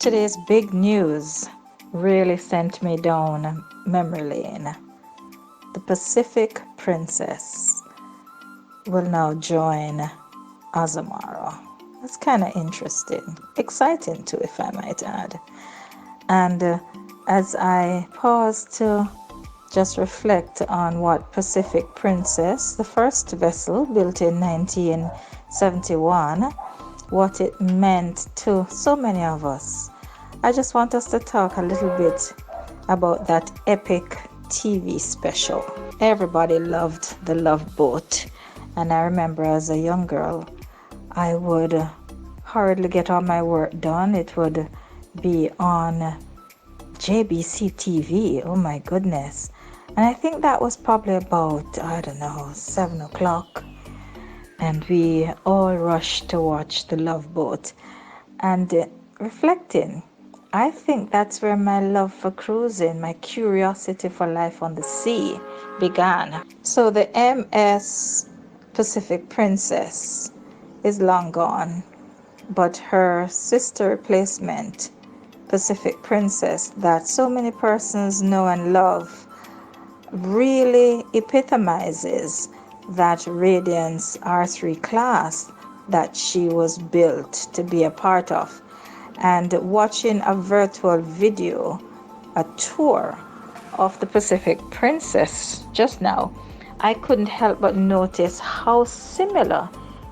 Today's big news really sent me down memory lane. The Pacific Princess will now join Azamara. That's kind of interesting, exciting too, if I might add. And as I pause to just reflect on what Pacific Princess, the first vessel built in 1971, what it meant to so many of us, I just want us to talk a little bit about that epic TV special. Everybody loved The Love Boat, and I remember as a young girl, I would hurriedly get all my work done. It would be on JBC TV. Oh my goodness. And I think that was probably about, 7 o'clock. And we all rushed to watch The Love Boat. And reflecting, I think that's where my love for cruising, my curiosity for life on the sea began. So the MS Pacific Princess is long gone, but her sister replacement, Pacific Princess, that so many persons know and love, really epitomizes that Radiance R3 class that she was built to be a part of. And watching a virtual video, a tour of the Pacific Princess just now, I couldn't help but notice how similar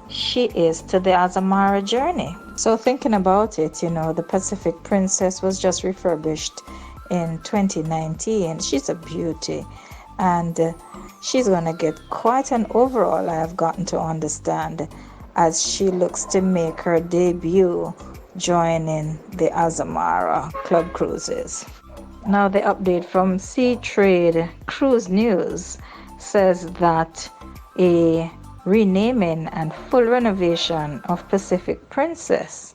she is to the Azamara journey. So thinking about it, the Pacific Princess was just refurbished in 2019. She's a beauty, and she's going to get quite an overall, I have gotten to understand, as she looks to make her debut joining the Azamara Club Cruises. Now the update from Sea Trade Cruise News says that a renaming and full renovation of Pacific Princess,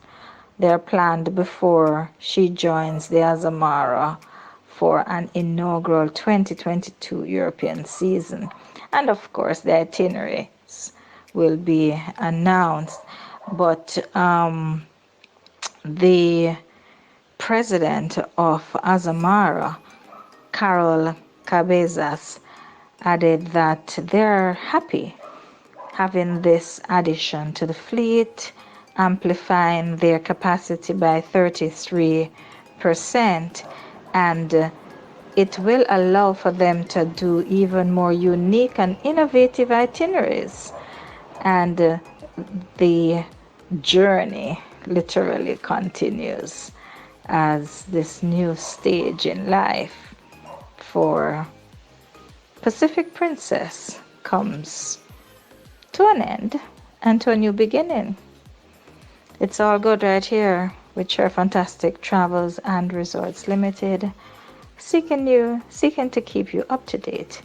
they're planned before she joins the Azamara for an inaugural 2022 European season. And of course the itineraries will be announced, but the president of Azamara, Carol Cabezas, added that they're happy having this addition to the fleet, amplifying their capacity by 33%, and it will allow for them to do even more unique and innovative itineraries. And the journey literally continues as this new stage in life for Pacific Princess comes to an end and to a new beginning. It's all good right here with Share Fantastic Travels and Resorts Limited, seeking to keep you up to date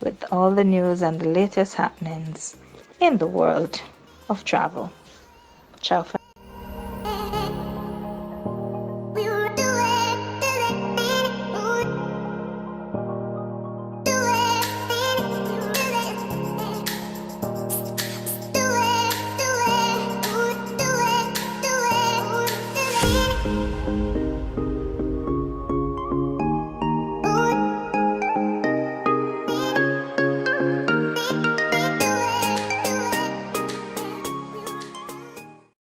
with all the news and the latest happenings in the world of travel. Ciao.